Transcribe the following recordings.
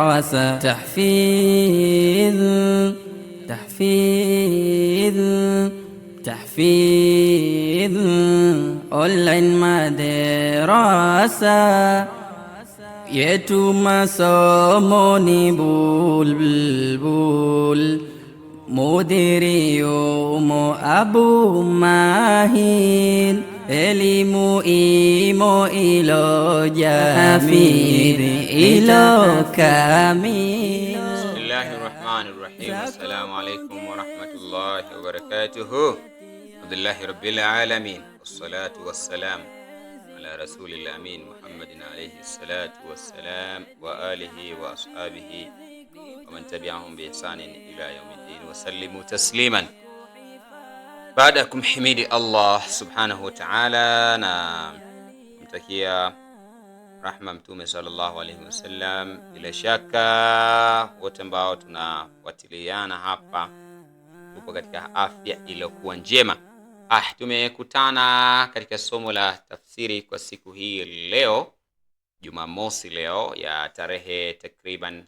دراسة تحفيظ تحفيظ تحفيظ أونلاين madrasa yetu masomo ni bulbul mudiri yumo Abu Mahir elimu imo ilo jamii ilo kamil. Bismillahirrahmanirrahim. Assalamu alaikum warahmatullahi wabarakatuh. Alhamdulillahi rabbil alamin, wassalatu wassalam ala rasulil amin Muhammadin alayhi salatu wassalam wa alihi wa ashabihi wa man tabi'ahum bi ihsanin ila yawmiddin wa sallimu tasliman. Baada ya kumhimidi Allah subhanahu wa ta'ala na kumtakia rahma Mtume sallallahu alayhi wasallam, bila shaka wote ambao tunafuatiliana hapa tupo katika afya iliyokuwa njema. Tumekutana katika somo la tafsiri kwa siku hii leo, Jumamosi leo ya tarehe takriban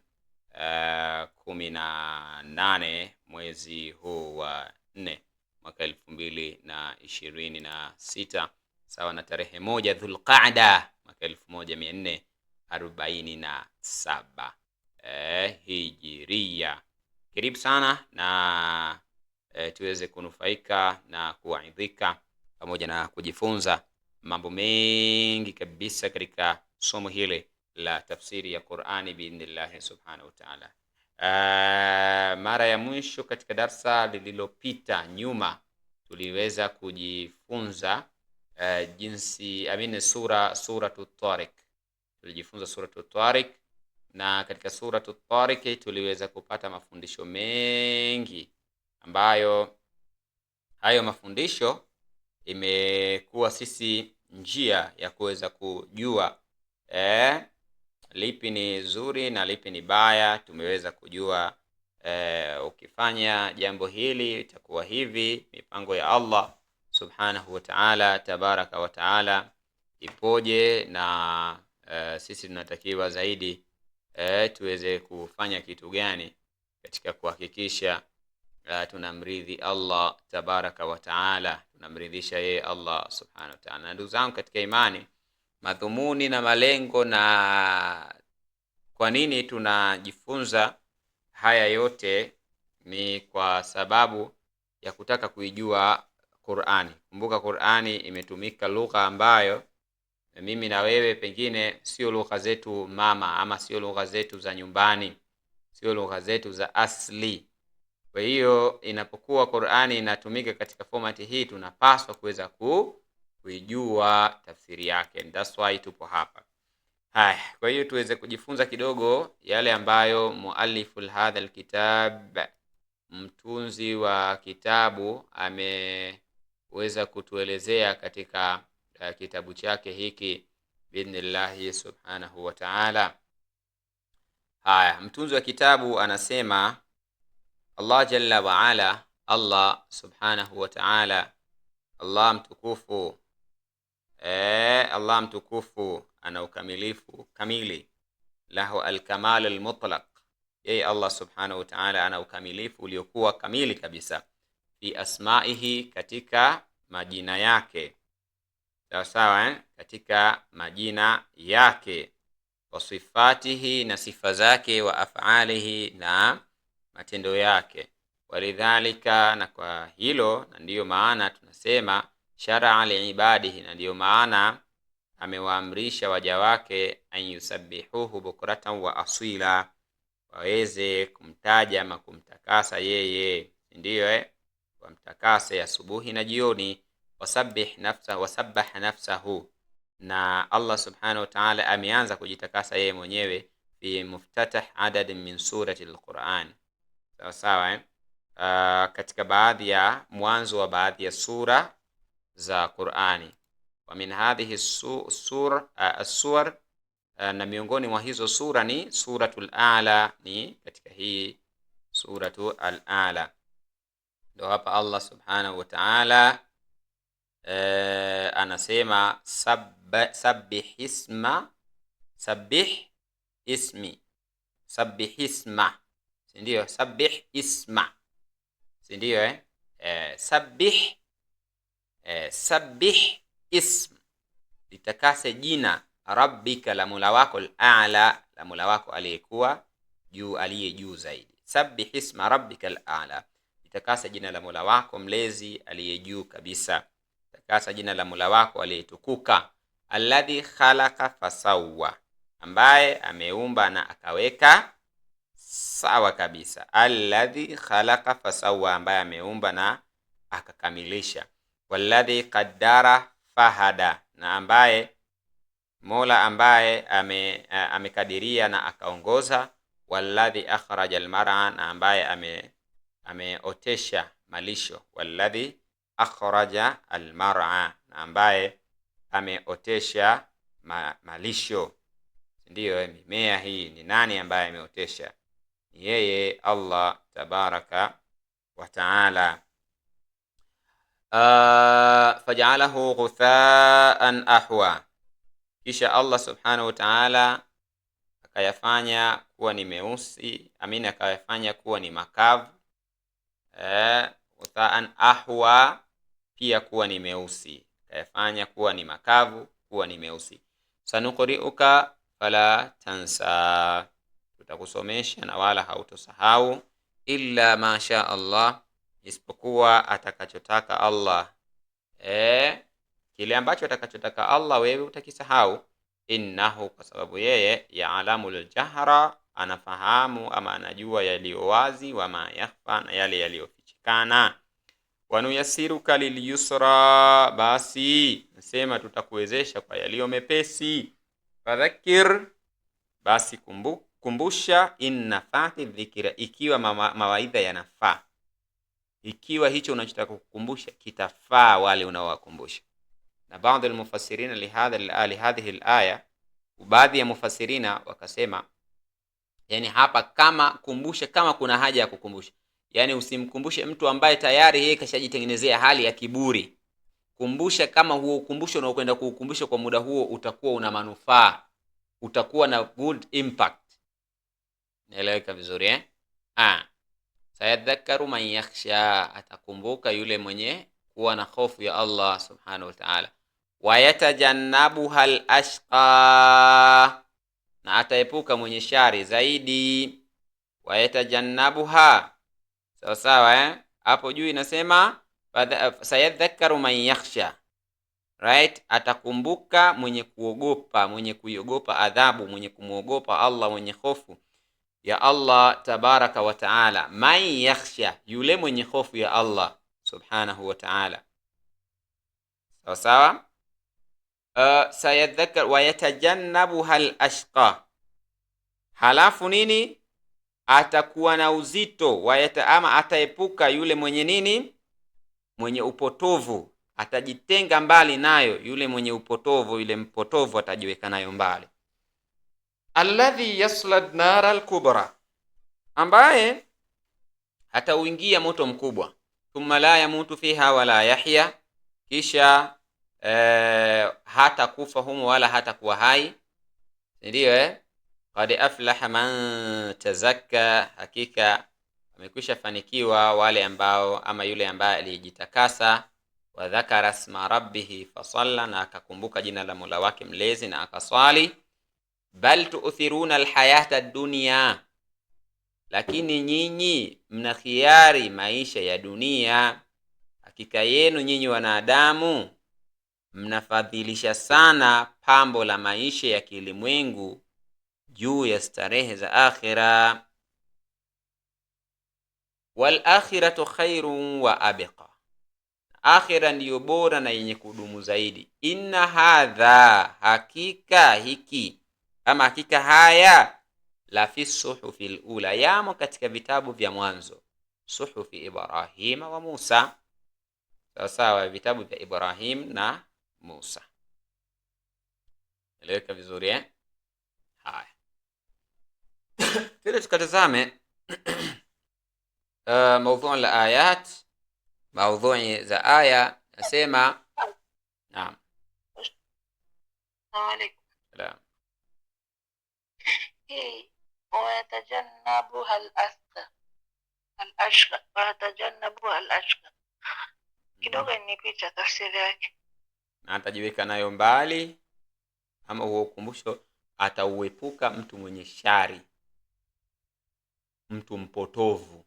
18 mwezi huu wa 4 mwaka 2026, sawa na tarehe 1 Dhulqaada mwaka 1447 Hijiria. Karibu sana na tuweze kunufaika na kuaidhika pamoja na kujifunza mambo mengi kabisa katika somo hili la tafsiri ya Qur'ani biidhnillah subhanahu wa ta'ala. Mara ya mwisho katika darsa lililopita nyuma tuliweza kujifunza jinsi suratul Tariq. Tulijifunza suratul Tariq, na katika suratul Tariq tuliweza kupata mafundisho mengi ambayo hayo mafundisho imekuwa sisi njia ya kuweza kujua lipi ni zuri na lipi ni baya. Tumeweza kujua ukifanya jambo hili itakuwa hivi, mipango ya Allah subhanahu wa ta'ala tabaraka wa ta'ala ipoje, na sisi tunatakiwa zaidi tuweze kufanya kitu gani katika kuhakikisha tunamridhi Allah tabaraka wa ta'ala, tunamridhisha yeye Allah subhanahu wa ta'ala. Ndugu zangu katika imani, madhumuni na malengo na kwa nini tunajifunza haya yote ni kwa sababu ya kutaka kuijua Qur'ani. Kumbuka Qur'ani imetumika lugha ambayo mimi na wewe pengine sio lugha zetu mama, ama sio lugha zetu za nyumbani, sio lugha zetu za asli. Kwa hiyo inapokuwa Qur'ani inatumika katika format hii, tunapaswa kuweza kuijua tafsiri yake. That's why tupo hapa. Haya, kwa hiyo tuweze kujifunza kidogo yale ambayo mualliful hadha alkitab, mtunzi wa kitabu, ameweza kutuelezea katika kitabu chake hiki biidhnillah subhanahu wa ta'ala. Haya, mtunzi wa kitabu anasema Allah jalla wa ala, Allah subhanahu wa ta'ala, Allah mtukufu, Allah mtukufu ana ukamilifu kamili, lahu alkamal almutlaq, yeye Allah subhanahu wa ta'ala ana ukamilifu uliokuwa kamili kabisa, fi asma'ihi, katika majina yake, sawa katika majina yake, wa sifatihi, na sifa zake, wa af'alihi, na matendo yake. Walidhalika, na kwa hilo, na ndiyo maana tunasema shar'a liibadihi, na ndiyo maana amewaamrisha waja wake an yusabbihuhu bukratan wa asila, waweze kumtaja ama kumtakasa yeye, ndiyo wamtakase asubuhi na jioni. Wasabbaha nafsahu, na Allah subhanahu wa ta'ala ameanza kujitakasa yeye mwenyewe fi muftatah adad min surati al-Qur'an, sawa katika baadhi ya mwanzo wa baadhi ya sura za Qur'ani. Wa min hadhihi as-suwar, na miongoni mwa hizo sura ni suratul A'la, ni katika hii suratul A'la. Ndio hapa Allah subhanahu wa ta'ala anasema sabbih ismi sabbih isma, si ndio? Sabbih isma, si ndio? Sabbih, sabbih ism, litakase jina, rabbika, la Mola wako, al-a'la, la Mola wako aliyekuwa juu, aliye juu zaidi. Sabbih isma rabbika al-a'la, litakase jina la Mola wako mlezi aliye juu kabisa, litakase jina la Mola wako aliyetukuka. Alladhi khalaqa fasawwa, ambaye ameumba na akaweka sawa kabisa. Alladhi khalaqa fasawwa, ambaye ameumba na akakamilisha. Walladhi qaddara fahada, na ambaye Mola ambaye amekadiria na akaongoza. Walladhi akhraja almar'a, na ambaye ameotesha malisho. Walladhi akhraja almar'a, na ambaye ameotesha malisho, ndio mimea hii. Ni nani ambaye ameotesha? Ni yeye Allah tabaraka wa taala. Faj'alahu ghutha'an ahwa, kisha Allah subhanahu wa ta'ala akayafanya kuwa ni meusi, akayafanya kuwa ni makavu. Ghutha'an ahwa, pia kuwa ni meusi, akayafanya kuwa ni makavu, kuwa ni meusi. Sanuqri'uka fala tansa, tutakusomesha na wala hautosahau. Illa ma sha Allah, isipokuwa atakachotaka Allah. Kile ambacho atakachotaka Allah wewe utakisahau. Innahu, kwa sababu yeye, ya'lamu al-jahra, anafahamu ama anajua yaliyo wazi, wa ma yakhfa, na yale yaliyofichikana. Wa nuyassiruka lilyusra, basi nasema tutakuwezesha kwa yaliyo mepesi. Fadhakkir, basi kumbusha. Inna fati dhikra, ikiwa mawaidha yanafaa, ikiwa hicho unachotaka kukumbusha kitafaa wale unaowakumbusha. Na baadhi ya mufassirina hadhihi al-aya, baadhi ya mufassirina wakasema, yani hapa kama kumbusha, kama kuna haja ya kukumbusha, yani usimkumbushe mtu ambaye tayari yeye kashajitengenezea hali ya kiburi. Kumbusha kama huo ukumbusho unaokwenda kuukumbusha kwa muda huo utakuwa una manufaa, utakuwa na good impact. Naeleweka vizuri sayadhakkaru man yakhsha, atakumbuka yule mwenye kuwa na hofu ya Allah subhanahu wa ta'ala. Wa yatajannabuha al-ashqa, na ataepuka mwenye shari zaidi. Wa yatajannabuha, sawa sawa hapo juu inasema sayadhakkaru man yakhsha, right? Atakumbuka mwenye kuogopa, mwenye kuiogopa adhabu, mwenye kumuogopa Allah, mwenye hofu ya Allah tabaraka wa taala. Man yakhsha, yule mwenye hofu ya Allah subhanahu wa ta'ala, sawa sawa. Sayadhakkar wa yatajannabuha al-ashqa, halafu nini? Atakuwa na uzito. Ama ataepuka yule mwenye nini? Mwenye upotovu, atajitenga mbali nayo. Yule mwenye upotovu, yule mpotovu atajiweka nayo mbali. Alladhi yasla an-nar al-kubra, ambaye hatauingia moto mkubwa. Thumma la yamutu fiha wala yahya, kisha hata kufa humo wala hata kuwa hai, ndio qad aflaha man tazakka, hakika amekwisha fanikiwa wale ambao, ama yule ambaye alijitakasa. Wa dhakara isma rabbih fasalla, na akakumbuka jina la Mola wake mlezi na akaswali. Bal tu'thiruna alhayata ad-dunya, lakini nyinyi mnakhiari maisha ya dunia. Hakika yenu nyinyi wanadamu mnafadhilisha sana pambo la maisha ya kilimwengu juu ya starehe za akhira. Wal akhiratu khairun wa abqa, akhira ndiyo bora na yenye kudumu zaidi. Inna hadha, hakika hiki ama hakika haya, la fi suhufi al-ula, yamo katika vitabu vya mwanzo. Suhufi Ibrahim wa Musa, sawa sawa, vitabu vya Ibrahim na Musa. Eleweka vizuri haya. Tena tukatazame maudhui la ayat, maudhui za aya. Nasema naam. Assalamu alaykum. Salam. ويتجنبها الأشقى ويتجنبها الأشقى. Kidogo nipita tafsiri yake. Na atajiweka nayo mbali, ama huo ukumbusho atauepuka mtu mwenye shari, mtu mpotovu,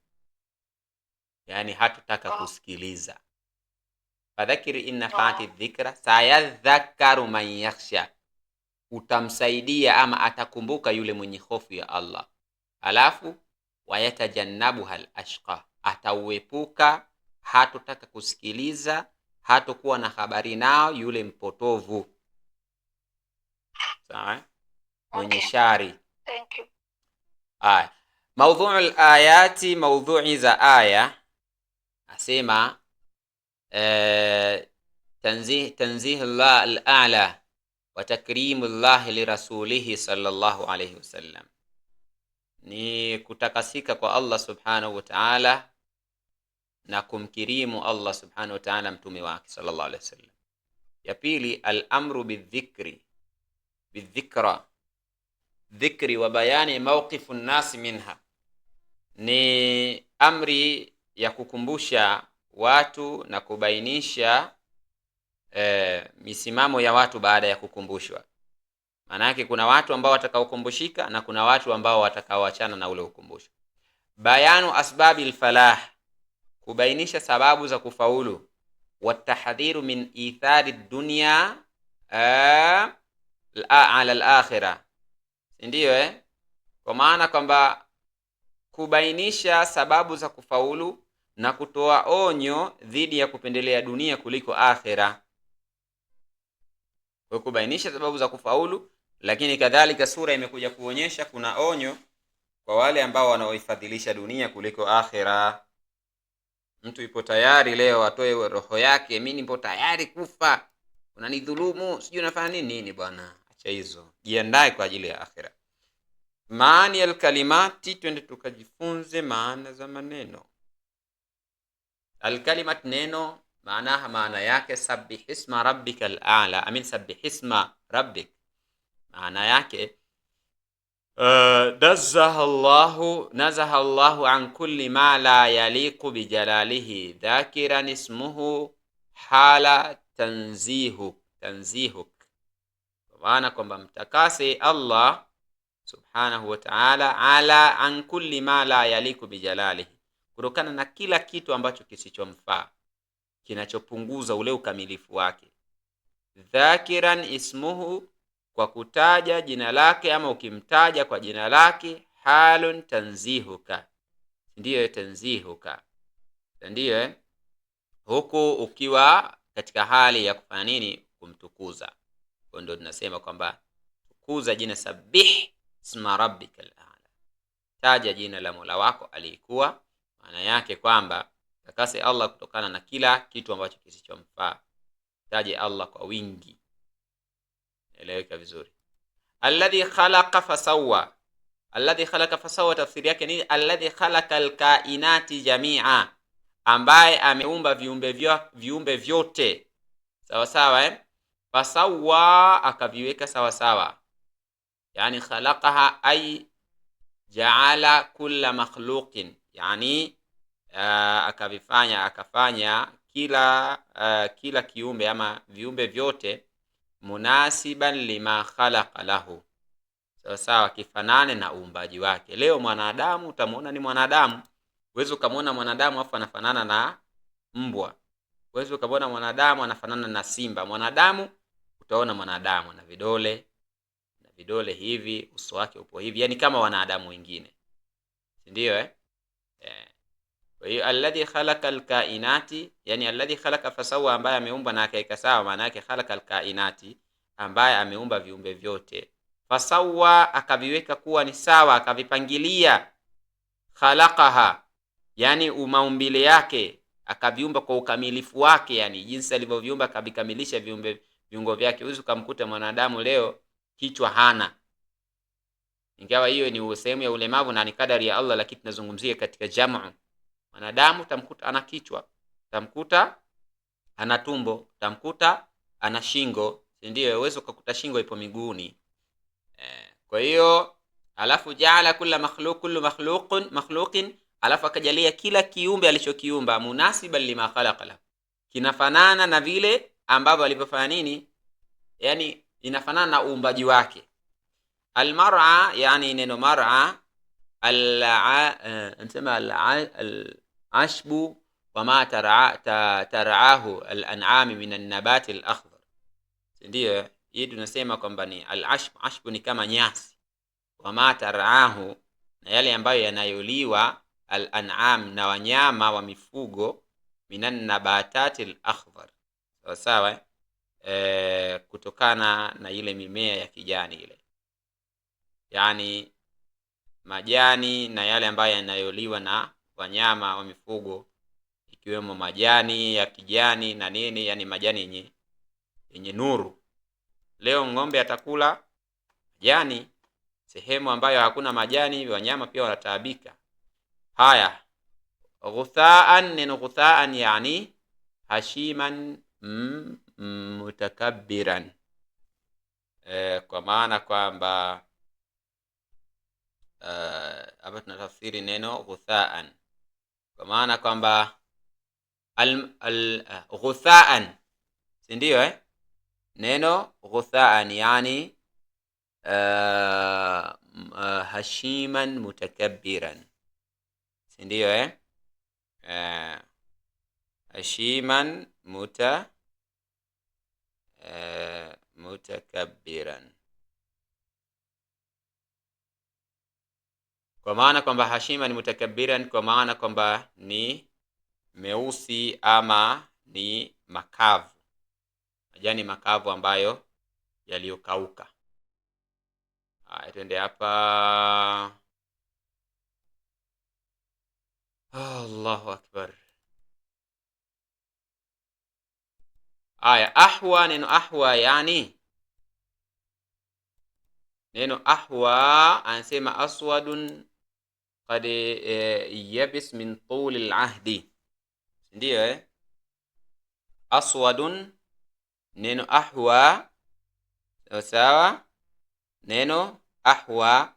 yani hatutaka kusikiliza. Fadhakiri inna fa'ati dhikra sayadhakkaru man yakhsha, utamsaidia ama atakumbuka yule mwenye hofu ya Allah. Alafu wayatajannabuha al-ashqa, atauepuka, hatutaka kusikiliza, hatokuwa na habari nao yule mpotovu. Sawa, mwenye shari. Thank you. Maudhu'u al-ayati, maudhu'i za aya, asema tanzih Allah al-a'la wa takrimu Allah li rasulihi sallallahu alayhi wasallam, ni kutakasika kwa Allah subhanahu wa ta'ala na kumkirimu Allah subhanahu wa ta'ala mtume wake sallallahu alayhi wasallam. Ya pili, al-amru bidhikra, dhikri wa bayani mawqifu an-nas minha, ni amri ya kukumbusha watu na kubainisha misimamo ya watu baada ya kukumbushwa. Maana yake kuna watu ambao watakaokumbushika na kuna watu ambao watakaoachana na ule ukumbusho. Bayanu asbabil falah, kubainisha sababu za kufaulu. Watahdhiru min ithari dunya ala al-akhirah, ndio kwa maana kwamba kubainisha sababu za kufaulu na kutoa onyo dhidi ya kupendelea dunia kuliko akhira. Kwa kubainisha sababu za kufaulu, lakini kadhalika sura imekuja kuonyesha kuna onyo kwa wale ambao wanaoifadhilisha dunia kuliko akhira. Mtu yupo tayari leo atoe roho yake, mimi nipo tayari kufa, unanidhulumu, sijui unafanya nini bwana. Acha hizo, jiandae kwa ajili ya akhira. Maani al-kalimati, twende tukajifunze maana za maneno. Al-kalimat, neno, maana yake sabbihisma rabbikal a'la, sabbihisma rabbik, maana yake nazaha Allahu an kulli ma la yaliqu bi jalalihi dhakiran ismuhu hala tanzihuk, maana kwamba mtakase Allah subhanahu wa ta'ala ala an kulli ma la yaliqu bi jalalihi, kutokana na kila kitu ambacho kisichomfaa, kinachopunguza ule ukamilifu wake. Dhakiran ismuhu, kwa kutaja jina lake ama ukimtaja kwa jina lake. Halun tanzihuka, ndiyo tanzihuka, ndiyo huku ukiwa katika hali ya kufanya nini? Kumtukuza. Kwa ndio tunasema kwamba tukuza jina sabbih isma rabbikal a'la, taja jina la Mola wako aliyekuwa. Maana yake kwamba takase Allah kutokana na kila kitu ambacho kisichomfaa, taje Allah kwa wingi. Eleweka vizuri. Alladhi khalaqa fasawwa, alladhi khalaqa fasawwa, tafsiri yake ni alladhi khalaqal kainati jami'a, ambaye ameumba viumbe vyote sawa sawa. Fasawwa, akaviweka sawa sawa, yani khalaqaha ay ja'ala kulla makhluqin, yani akafanya kila kiumbe ama viumbe vyote munasiban lima khalaqa lahu, sawa sawa, kifanane na uumbaji wake. Leo mwanadamu utamuona ni mwanadamu, uwezo ukamwona mwanadamu afa anafanana na mbwa, uwezo ukamwona mwanadamu anafanana na simba. Mwanadamu utaona mwanadamu na vidole hivi, uso wake upo hivi, yani kama wanadamu wengine, ndio Kwa hiyo alladhi khalaqal kainati, yani alladhi khalaqa fasawa, ambaye ameumba na akaika sawa. Maana yake khalaqal kainati, ambaye ameumba viumbe vyote. Fasawa, akaviweka kuwa ni sawa, akavipangilia. Khalaqaha, yani umaumbile yake akaviumba kwa ukamilifu wake, yani jinsi alivyoviumba akavikamilisha viungo vyake. Uwezi kumkuta mwanadamu leo kichwa hana, ingawa hiyo ni sehemu ya ulemavu na ni kadari ya Allah, lakini tunazungumzia katika jamu. Mwanadamu tamkuta ana kichwa, tamkuta ana tumbo, tamkuta ana shingo, ndio uwezo kukuta shingo ipo miguuni. Kwa hiyo alafu jaala kullu makhluqin, alafu akajalia kila kiumbe alichokiumba munasiban lima khalaqa lahu, kinafanana na vile ambavyo alivyofanya nini, yani inafanana na uumbaji wake. Almar'a, yani neno mar'a anasema al-ashbu wama tar'ahu al-an'am min an-nabat al-akhdar. Ndio hii tunasema kwamba ni al-ashbu ni kama nyasi, wama tar'ahu, na yale ambayo yanayoliwa, al-an'am na wanyama wa mifugo, minan nabatat al-akhdar, sawa kutokana na ile mimea ya kijani ile, yani majani na yale ambayo yanayoliwa na wanyama wa mifugo, ikiwemo majani ya kijani na nini, yani majani yenye nuru. Leo ng'ombe atakula majani, sehemu ambayo hakuna majani wanyama pia wanataabika. Haya, ghuthaan, neno ghuthaan yani hashiman mutakabbiran, kwa maana kwamba hapa tunatafsiri neno ghuthaan kwa maana kwamba ghuthaan, si ndio neno ghuthaan yani hashiman mutakabbiran, si ndio hashiman mutakabbiran, kwa maana kwamba hashima ni mutakabbiran, kwa maana kwamba ni meusi ama ni makavu, majani makavu ambayo yaliyokauka. Haya, twende hapa. Allahu akbar. Haya, ahwa, neno ahwa yani, neno ahwa anasema aswadun qad yabis min tul al-ahdi, ndio aswadun, neno ahwa sawa. Neno ahwa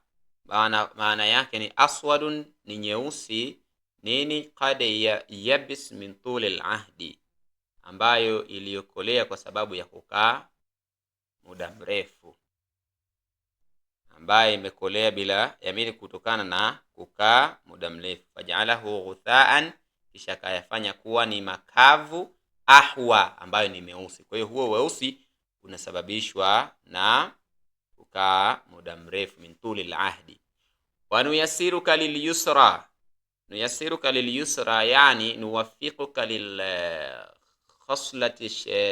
maana yake ni aswadun, ni nyeusi, nini, qad yabis min tul al-ahdi, ambayo iliyokolea kwa sababu ya kukaa muda mrefu, ambaye imekolea bila yamini kutokana na kukaa muda mrefu. Fajalahu ghuthaan, kisha kayafanya kuwa ni makavu, ahwa ambayo ni meusi. Kwa hiyo huo weusi unasababishwa na kukaa muda mrefu, min tuli al-ahdi. Wa nuyassiruka lilyusra, nuyassiruka lilyusra yani nuwaffiquka lil khaslati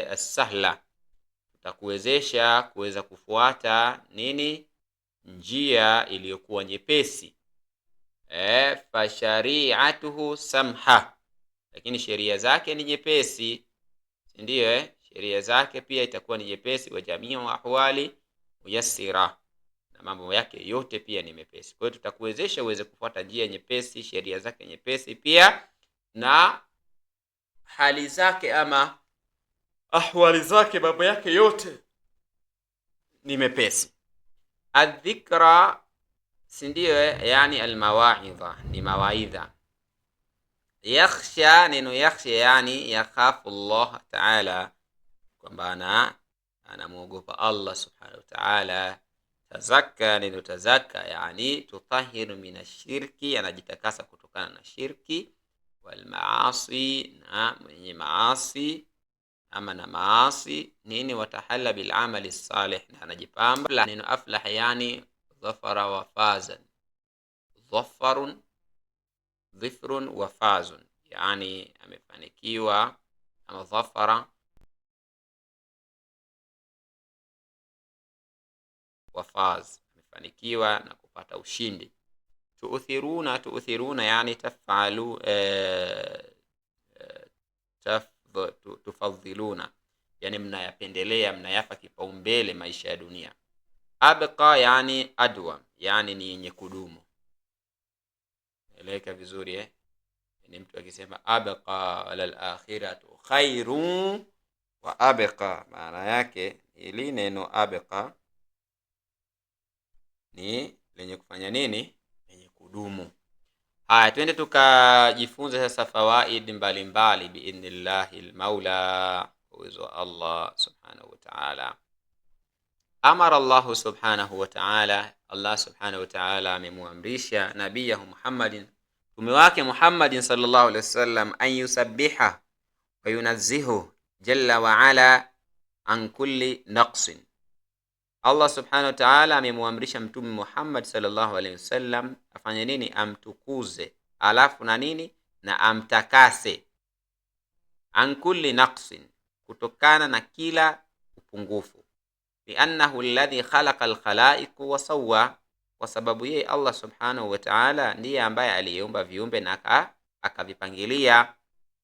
as-sahla, tutakuwezesha kuweza kufuata nini, njia iliyokuwa nyepesi. Fa shari'atuhu samha, lakini sheria zake ni nyepesi, ndio sheria zake pia itakuwa ni nyepesi. Wa jamiu ahwali muyassira, na mambo yake yote pia ni mepesi. Kwa hiyo tutakuwezesha uweze kufuata njia nyepesi, sheria zake nyepesi pia, na hali zake ama ahwali zake, mambo yake yote ni mepesi. Adhikra, si ndio yani almawaidha, ni mawaidha. Yakhsha, neno yakhsha yani yakhafu Allah ta'ala, kwamba anamuogopa Allah subhanahu wa ta'ala. Tazakka, neno tazakka yani tutahiru minashirki, anajitakasa kutokana na shirki. Wal maasi, na mwenye maasi ama na maasi nini, watahalla bil amali salih, na anajipamba. Neno aflah yani dhafara wa fazan, dhafarun dhifrun wa fazun, yani amefanikiwa ama dhafara wa faz, amefanikiwa na kupata ushindi. Tuuthiruna yani tafalu tufadhiluna, yani mnayapendelea, mnayapa kipaumbele maisha ya dunia. Abqa yani adwa, yani ni yenye kudumu. Eleka vizuri ni mtu akisema abqa al-akhiratu khairun wa abqa, maana yake ili neno abqa ni lenye kufanya nini? Lenye kudumu. Haya, twende tukajifunze sasa fawaid mbalimbali biidhnillahi almaula, uwezo wa Allah subhanahu wa ta'ala. Amara Allah subhanahu wa ta'ala, Allah subhanahu wa ta'ala amemuamrisha nabiyahu Muhammadin, mtume wake Muhammadin sallallahu alaihi wasallam, an yusabbiha wa yunazzihu jalla wa ala an kulli naqsin. Allah subhanahu wa ta'ala amemuamrisha mtume Muhammad sallallahu alaihi wasallam afanye nini? Amtukuze, alafu na nini? Na amtakase, an kulli naqsin, kutokana na kila upungufu. Liannahu alladhi khalaqa alkhalaiq wa sawwa, kwa sababu yeye Allah subhanahu wa ta'ala ndiye ambaye aliumba viumbe na akavipangilia.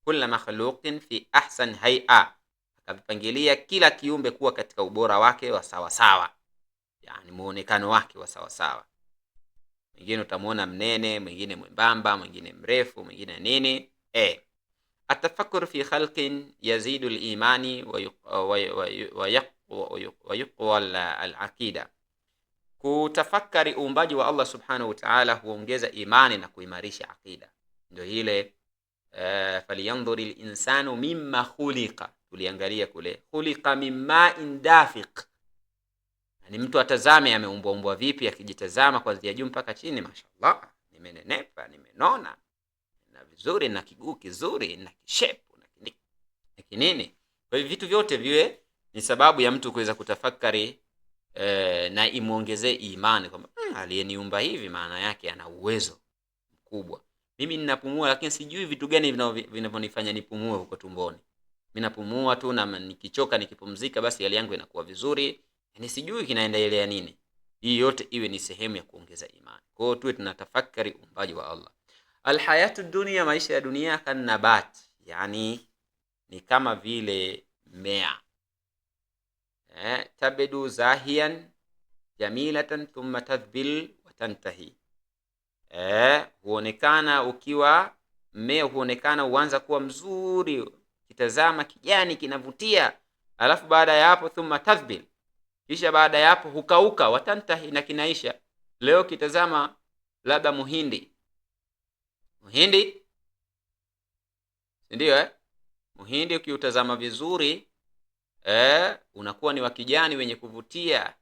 Kulla makhluqin fi ahsan hay'a, akavipangilia kila kiumbe kuwa katika ubora wake wa sawa sawa, yani muonekano wake wa sawa sawa. Mwingine utamuona mnene, mwingine mwembamba, mwingine mrefu, mwingine nini. Atafakkur fi khalqin yazidu al-imani wa yuqwa al-aqida, kutafakari uumbaji wa Allah subhanahu wa ta'ala huongeza imani na kuimarisha aqida. Ndio ile falyanzuri al-insanu mimma khuliqa, tuliangalia kule khuliqa mimma indafiq, yani mtu atazame ameumbwa vipi. Akijitazama kuanzia juu mpaka chini, mashaallah, nimenenepa, nimenona na vizuri, na kiguu kizuri, na kishepu na kinini. Kwa hivyo vitu vyote viwe ni sababu ya mtu kuweza kutafakari na imuongezee imani kwamba aliyeniumba hivi maana yake ana uwezo mkubwa. Mimi ninapumua lakini sijui vitu gani vinavyonifanya nipumue huko tumboni. Mimi napumua tu, na nikichoka nikipumzika basi hali yangu inakuwa vizuri. Yaani sijui kinaendelea nini. Hii yote iwe ni sehemu ya kuongeza imani. Kwa hiyo tuwe tunatafakari uumbaji wa Allah. Alhayatu dunia, maisha ya dunia, kanabat, yani ni kama vile mmea. Tabedu zahian jamilatan thumma tadhbil wa tantahi. Huonekana ukiwa mmea, huonekana uanza kuwa mzuri, kitazama kijani kinavutia, alafu baada ya hapo thumma tadhbil, kisha baada ya hapo hukauka, watantahi, na kinaisha. Leo kitazama labda muhindi, ndio muhindi ukiutazama vizuri unakuwa ni wa kijani wenye kuvutia.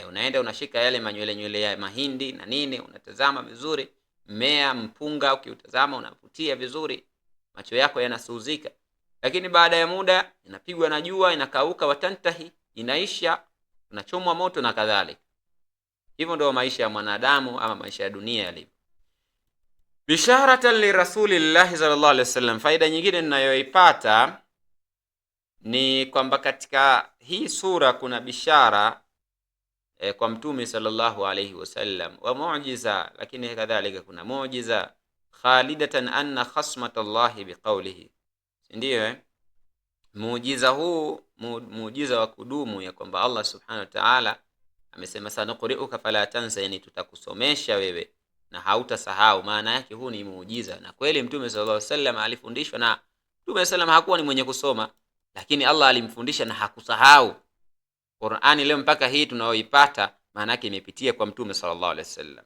Unaenda unashika yale manywele ya mahindi na nini, unatazama vizuri. Mmea mpunga ukiutazama unavutia vizuri, macho yako yanasuzika. Lakini baada ya muda inapigwa na jua, inakauka, watantahi, inaisha, unachomwa moto na kadhalika. Hivyo ndio maisha ya mwanadamu ama maisha ya dunia yalivyo. Bisharatan li rasulillahi sallallahu alaihi wasallam. Faida nyingine ninayoipata ni kwamba katika hii sura kuna bishara kwa mtume sallallahu alaihi wasallam, wa muujiza, lakini kadhalika kuna muujiza khalidatan anna khasmatallahi biqawlihi. Ndio muujiza huu, muujiza wa kudumu, ya kwamba Allah subhanahu wa ta'ala amesema sanuqri'uka fala tansa, yani tutakusomesha wewe na hautasahau. Maana yake huu ni muujiza, na kweli mtume sallallahu alaihi wasallam alifundishwa, na mtume sallallahu hakuwa ni mwenye kusoma, lakini Allah alimfundisha na hakusahau. Qur'ani leo mpaka hii tunaoipata maana yake imepitia kwa mtume sallallahu alaihi wasallam.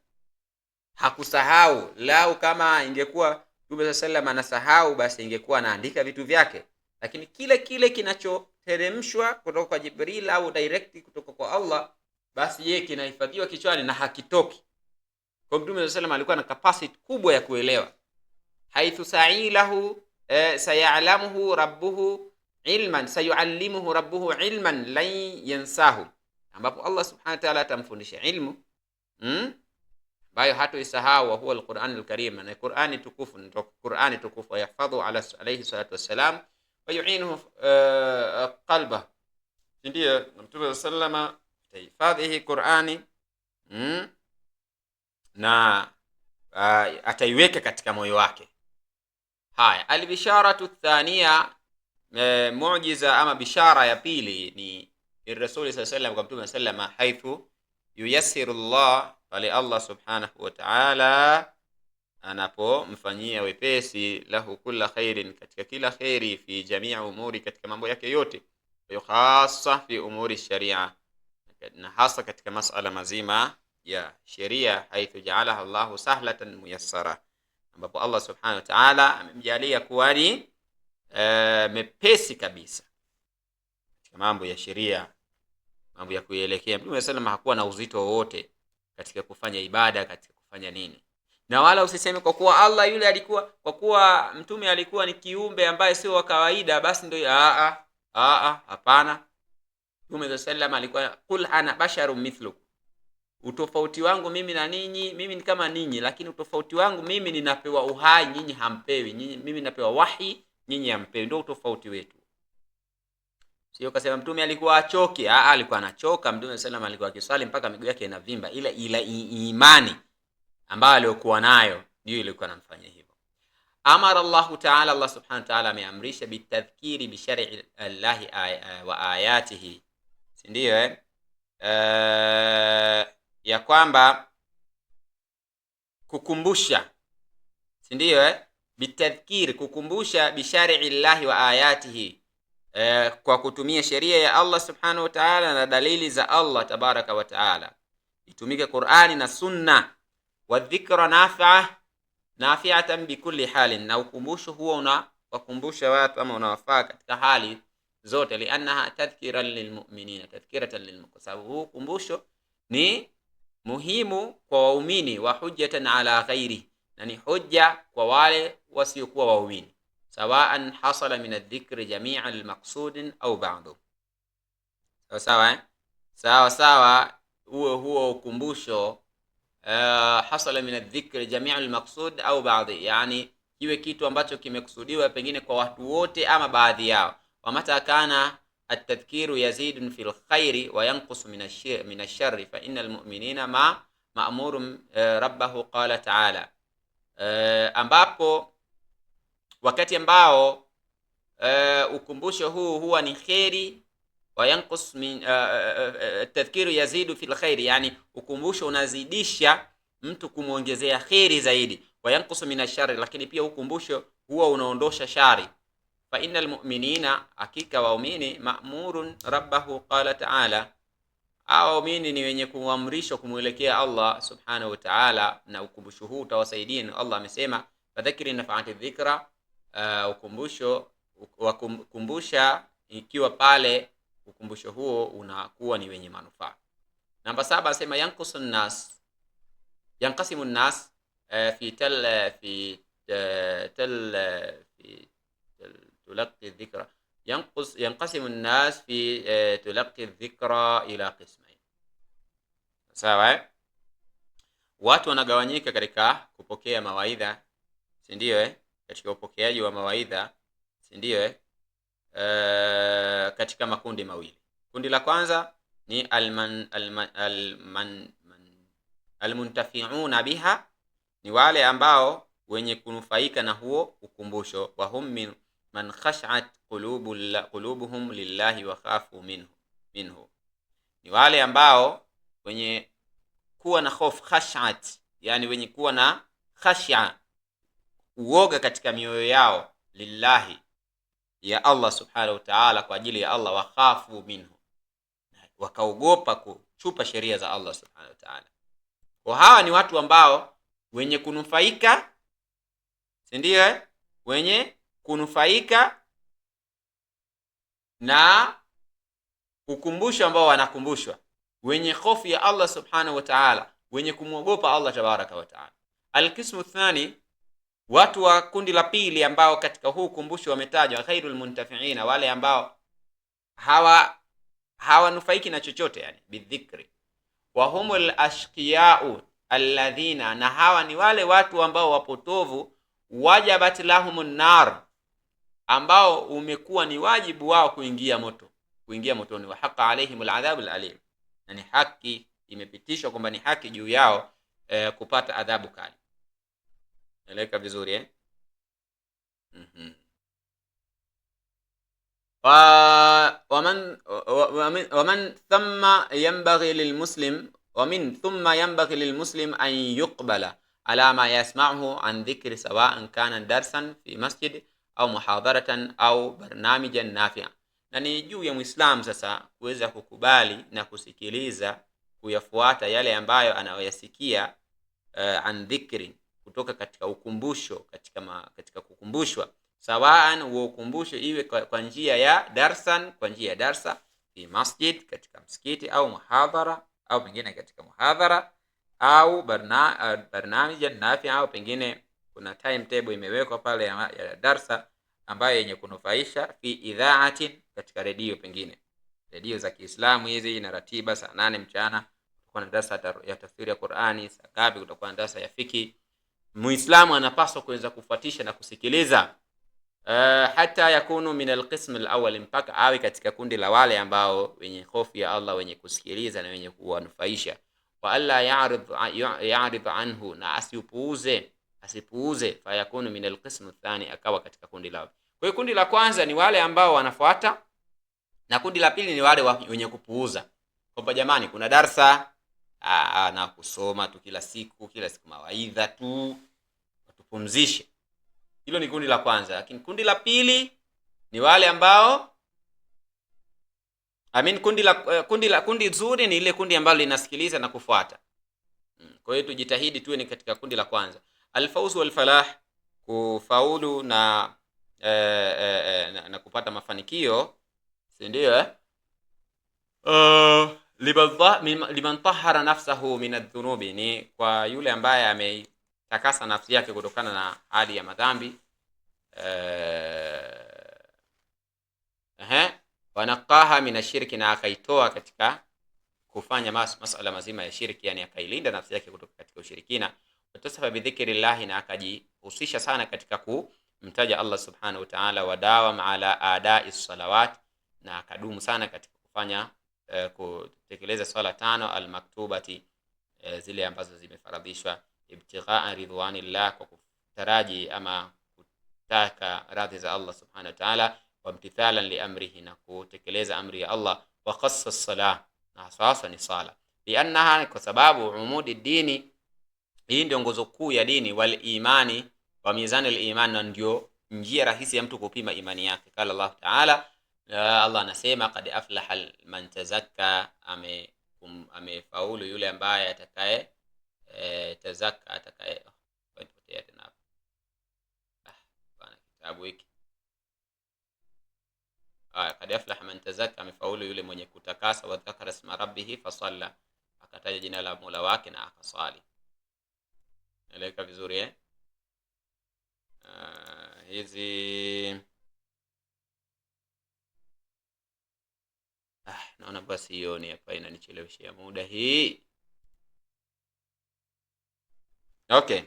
Hakusahau. Lau kama ingekuwa mtume sallallahu alaihi wasallam anasahau, basi ingekuwa anaandika vitu vyake, lakini kile kinachoteremshwa kutoka kwa Jibril au direct kutoka kwa Allah, basi yeye kinahifadhiwa kichwani na hakitoki. Kwa mtume sallallahu alaihi wasallam alikuwa na capacity kubwa ya kuelewa. Haithu sa'ilahu sayalamuhu rabbuhu ilman, sayuallimuhu rabbuhu ilman lan yansahu, ambapo Allah subhanahu wa ta'ala atamfundisha ilmu ambayo hatoisahau. Wa huwa alquran alkarim, na Qur'ani tukufu, ndio Qur'ani tukufu. Yahfadhu alayhi salatu wassalam wa yu'inuhu qalba, ndio mtume sallama tahifadhi Qur'ani na ataiweka katika moyo wake. Haya, albisharatu thania, muujiza ama bishara ya pili ni Rasuli sallallahu alaihi wasallam, kwa mtume sallama, haithu yuyassiru Allah, pale Allah subhanahu wa ta'ala anapomfanyia wepesi, lahu kulla khairin, katika kila khairi, fi jamii umuri, katika mambo yake yote, khassa fi umuri sharia, na hasa katika masala mazima ya sheria, haithu jaalaha Allahu sahlatan muyassara, ambapo Allah subhanahu wa ta'ala amemjalia kuwa ni mepesi kabisa katika mambo ya sheria, mambo ya kuelekea. Mtume sallallahu hakuwa na uzito wowote katika kufanya ibada, katika kufanya nini. Na wala usiseme kwa kuwa Allah yule alikuwa, kwa kuwa mtume alikuwa ni kiumbe ambaye sio wa kawaida, basi ndio hapana. Mtume sallallahu alikuwa qul ana basharun mithlukum, utofauti wangu mimi na ninyi, mimi ni kama ninyi, lakini utofauti wangu mimi ninapewa uhai, nyinyi hampewi. Mimi ninapewa wahi, nyinyi hampewi. Ndio utofauti wetu. Sio kasema mtume alikuwa achoke. Alikuwa anachoka. Mtume sallallahu alikuwa akiswali mpaka miguu yake inavimba. Ila imani ambayo alikuwa nayo ndio ilikuwa inamfanya hivyo. Amara Allah Ta'ala, Allah subhanahu wa ta'ala ameamrisha bitadhkiri bi shar'i Allah wa ayatihi, si ndio ya kwamba kukumbusha, si ndio bitadhkiri, kukumbusha bi shar'i Allah wa ayatihi, kwa kutumia sheria ya Allah subhanahu wa ta'ala na dalili za Allah tabaraka wa ta'ala, itumike Qur'ani na Sunna. Wa dhikra nafi'atan bi kulli halin, na ukumbusho huo unawakumbusha watu ama unawafaa katika hali zote. Liannaha tadhkiran lilmu'minina, tadhkiratan lilmu'minin, sababu huu ukumbusho ni muhimu kwa waumini. Wa hujjatan ala ghairi, na ni hujja kwa wale wasiokuwa waumini. Sawaan hasala min adh-dhikri jami'an al-maqsudin au ba'du. Sawa huo ukumbusho hasala min adh-dhikri jami'an al-maqsud au ba'dhi, yani kiwe kitu ambacho kimekusudiwa pengine kwa watu wote ama baadhi yao. Wa mata kana at-tadhkiru yazidun fil khairi wa yanqusu min ash-sharri fa innal mu'minina ma'murun rabbahu qala ta'ala, ambapo wakati ambao ukumbusho huu huwa ni khairi, wa yanqus min tadhkiru yazidu fil khairi, yani ukumbusho unazidisha mtu kumuongezea khairi zaidi. Wa yanqus min ash-sharri, lakini pia ukumbusho huwa unaondosha shari. Fa innal mu'minina, hakika waumini, ma'murun rabbahu qala ta'ala, waumini ni wenye kuamrishwa kumuelekea Allah subhanahu wa ta'ala, na ukumbusho huu utawasaidia. Allah amesema fadhakiri nafa'ati dhikra, ukumbusho wakumbusha ikiwa pale ukumbusho huo unakuwa ni wenye manufaa. Namba 7 asema yanqasimu nas fi tulaqi dhikra, yanqasimu nas fi tulaqi dhikra ila qismain. Sawa watu wanagawanyika katika kupokea mawaidha, si ndio katika upokeaji wa mawaidha, si ndio katika makundi mawili. Kundi la kwanza ni almuntafi'una biha, ni wale ambao wenye kunufaika na huo ukumbusho. Wa hum man khash'at qulubuhum lillahi wa khafu minhu, ni wale ambao wenye kuwa na hofu, khash'at, yani wenye kuwa na khash'a, uoga katika mioyo yao, lillahi, ya Allah subhanahu wa ta'ala, kwa ajili ya Allah. Wa khafu minhu, wakaogopa kuchupa sheria za Allah subhanahu wa ta'ala. Kwa hawa ni watu ambao wenye kunufaika, si ndio wenye kunufaika na ukumbusho ambao wanakumbushwa, wenye hofu ya Allah subhanahu wa ta'ala, wenye kumwogopa Allah tabaraka wa ta'ala. Al-qismu thani, watu wa kundi la pili ambao katika huu ukumbusho wametajwa, ghairul muntafi'ina, wale ambao hawanufaiki na chochote, yani bidhikri. Wa humul ashqiya'u alladhina, na hawa ni wale watu ambao wapotovu, wajabat lahumun nar, ambao umekuwa ni wajibu wao kuingia motoni. Wa haqa alaihimul adhabul alim, na ni haki imepitishwa kwamba ni haki juu yao kupata adhabu kali. Eleka vizuri ومن ثم ينبغي للمسلم أن يقبل على ما يسمعه عن ذكر، سواء كان درسا في مسجد أو محاضرة أو برنامجا نافعا. Na ni juu ya Muislamu sasa kuweza kukubali na kusikiliza kuyafuata yale ambayo anayoyasikia an dhikri, kutoka katika ukumbusho, katika kukumbushwa, sawaan huo ukumbusho iwe kwa njia ya darsan, kwa njia ya darsa fi masjid, katika msikiti, au muhadhara, au pengine katika muhadhara, au barnamijan nafi, au pengine kuna timetable imewekwa pale ya darsa ambayo yenye kunufaisha, fi idhaatin, katika redio, pengine redio za Kiislamu hizi, na ratiba saa 8 mchana kutakuwa na darasa ya tafsiri ya Qur'ani, saa ngapi kutakuwa na darasa ya fiki. Muislamu anapaswa kuweza kufuatisha na kusikiliza hata yakunu min alqism alawwal, mpaka awe katika kundi la wale ambao wenye hofu ya Allah, wenye kusikiliza na wenye kuwanufaisha. Wa alla ya'rid anhu, na asipuuze, fayakunu min alqism athani, akawa katika kundi lao. Kwa hiyo kundi la kwanza ni wale ambao wanafuata, na kundi la pili ni wale wenye kupuuza, kwamba jamani kuna darsa na kusoma tu kila siku mawaidha tu, tupumzishe. Hilo ni kundi la kwanza. Lakini kundi la pili ni wale ambao kundi zuri ni ile kundi ambalo linasikiliza na kufuata. Kwa hiyo tujitahidi tuwe ni katika kundi la kwanza. Alfawz wal falah, kufaulu na kupata mafanikio, si ndio? Liman tahara nafsahu min adh-dhunubi, ni kwa yule ambaye ametakasa nafsi yake kutokana na hali ya madhambi, wanaqaha min ashirki, na akaitoa katika kufanya masala mazima ya shirki, yani akailinda nafsi yake kutoka katika ushirikina. Watasafa bi dhikrillah, na akajihusisha sana katika kumtaja Allah subhanahu wa ta'ala. Wadawam ala adai salawat, na akadumu sana katika kufanya kutekeleza swala 5 almaktubati, zile ambazo zimefaradhishwa, ibtighaa ridwanillah, kwa kutaraji ama kutaka radhi za Allah subhanahu wa ta'ala, wa imtithalan li amrihi, na kutekeleza amri ya Allah, wa khassa as-salah, na hasa ni sala, liannaha, kwa sababu umudi dini, hii ndio nguzo kuu ya dini, wal imani wa mizan al-iman, na ndio njia rahisi ya mtu kupima imani yake. Kala Allah ta'ala, Allah anasema qad aflaha man tazakka, amefaulu yule ambaye atakaye tazakka, atakaye potea tena bana kitabu hiki. Qad aflaha man tazakka, amefaulu yule mwenye kutakasa, wa dhakara isma rabbih fasalla, akataja jina la Mola wake na akasali. Eleka vizuri hizi naona basi hiyo ni hapa inanicheleweshia muda hii. Okay,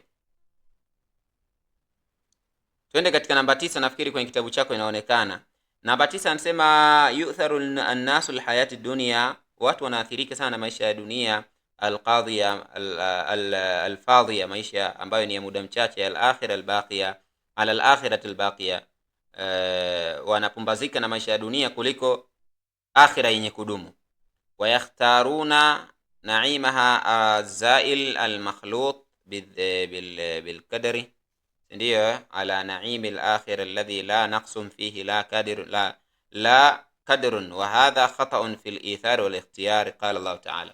twende katika namba 9. Nafikiri kwenye kitabu chako inaonekana namba 9. Anasema yu'tharu an-nasu al-hayati dunya, watu wanaathirika sana na maisha ya dunia, al-qadhiya al-fadhiya, maisha ambayo ni ya muda mchache, al-akhirah al-baqiya ala al-akhirati al-baqiya, wanapumbazika na maisha ya dunia kuliko akhira yenye kudumu. Wayakhtaruna na'imaha az-za'il al-makhlut bil qadri, ndio ala na'imi al-akhir alladhi la naqsum fihi la qadrun, wa hadha khata'un fil ithar wal ikhtiyar. Qala Allah ta'ala,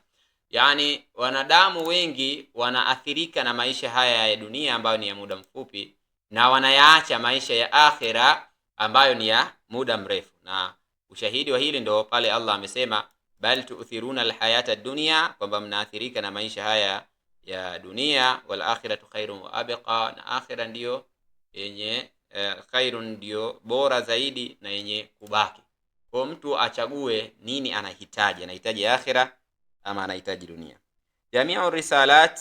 yani wanadamu wengi wanaathirika na maisha haya ya dunia ambayo ni ya muda mfupi, na wanayaacha maisha ya akhira ambayo ni ya muda mrefu. Na ushahidi wa hili ndio pale Allah amesema bal tu'thiruna alhayata ad-dunya, kwamba mnaathirika na maisha haya ya dunia, wal akhiratu khairun wa abqa, na akhira ndio yenye khairun, ndio bora zaidi na yenye kubaki. Kwa mtu achague nini anahitaji, anahitaji akhira ama anahitaji dunia. Jami'u risalat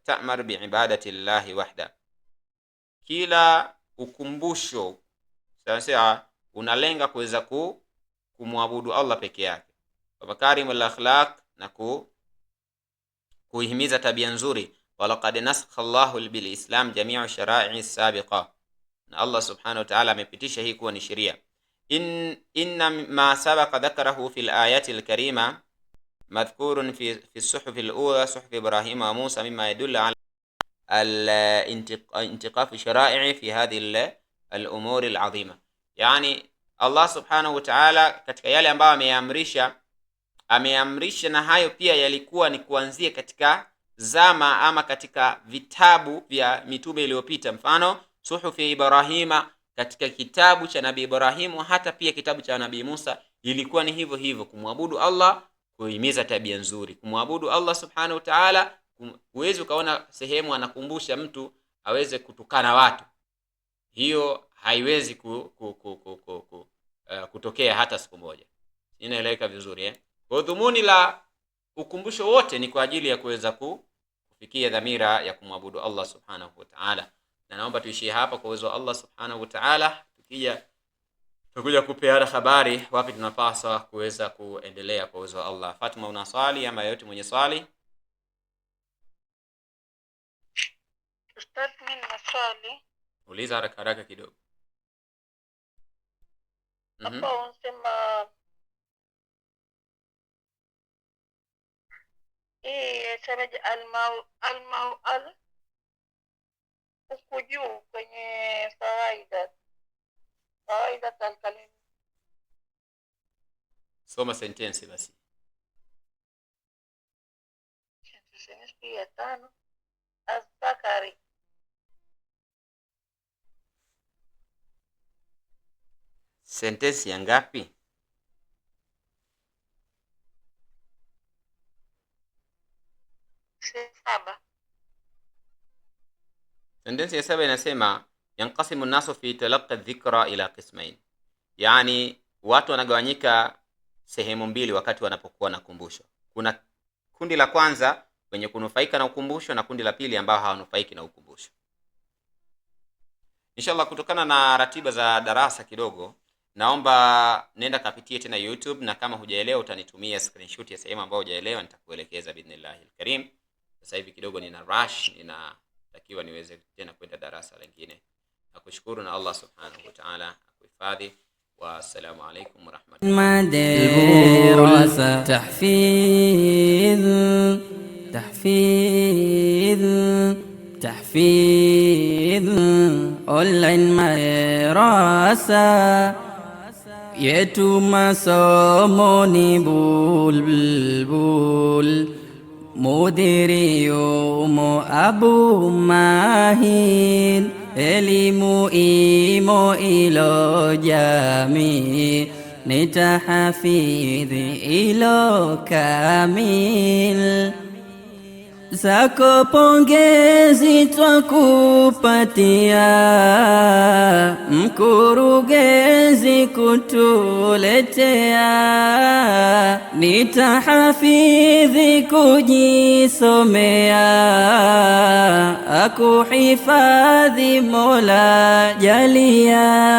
ta'mar bi'ibadati llahi wahda, kila ukumbusho sasa unalenga kuweza kumwabudu Allah peke yake, wa makarimul akhlaq, na kuhimiza tabia nzuri. Walaqad nasakha Allahu bil Islam jami'u shara'i sabiqa, na Allah subhanahu wa ta'ala amepitisha hii kuwa ni sheria. Inna ma sabaqa dhakarahu fil ayati al-karima madhkurun fi suhuf al-ula, suhuf Ibrahim wa Musa, mimma yadullu ala al-intiqaf shara'i fi hadhihi al-umur al-'azima. Yani Allah subhanahu wa ta'ala katika yale ambayo ameamrisha ameamrisha, na hayo pia yalikuwa ni kuanzia katika zama ama katika vitabu vya mitume iliyopita. Mfano suhufi Ibrahima, katika kitabu cha Nabii Ibrahimu, hata pia kitabu cha Nabii Musa, ilikuwa ni hivyo hivyo, kumwabudu Allah, kuhimiza tabia nzuri, kumwabudu Allah subhanahu wa ta'ala. Huwezi ukaona sehemu anakumbusha mtu aweze kutukana watu, hiyo haiwezi kutokea hata siku moja. Inaeleweka vizuri Kwa dhumuni la ukumbusho wote ni kwa ajili ya kuweza kufikia dhamira ya kumwabudu Allah subhanahu wa ta'ala. Na naomba tuishie hapa kwa uwezo wa Allah subhanahu wa ta'ala. Tukuja kupeana habari wapi tunapaswa kuweza kuendelea kwa uwezo wa Allah. Fatuma, una swali ama yote mwenye swali? Ustaz, mimi nina swali. Uliza haraka haraka kidogo. Hapo unasema semeje al huku juu kwenye fawaida al-kalim. Soma sentence basi. Sentence ya 5. Az-Zakari. Sentence ya ngapi? Saba. Sentence ya 7 inasema yanqasimu an-nasu fi talaqqa dhikra ila qismain, yani watu wanagawanyika sehemu mbili wakati wanapokuwa na kumbusho. Kuna kundi la kwanza wenye kunufaika na ukumbusho na kundi la pili ambao hawanufaiki na ukumbusho. Inshallah, kutokana na ratiba za darasa kidogo, naomba nenda kapitie tena YouTube, na kama hujaelewa utanitumia screenshot ya sehemu ambayo hujaelewa, nitakuelekeza biidhnillahil karim. Sasa hivi kidogo nina rush, ninatakiwa niweze tena kwenda darasa lingine. Nakushukuru na Allah subhanahu wa ta'ala akuhifadhi. Wassalamu alaykum wa rahmatullahi. تحفيظ online madrasa yetu, masomo ni bulbul, mudiri yumo Abu Mahir, elimu imo ilo jamii, nitahafidhi ilo kamil. Zako pongezi twakupatia, mkurugenzi kutuletea, nitahafidhi kujisomea, akuhifadhi Mola jalia.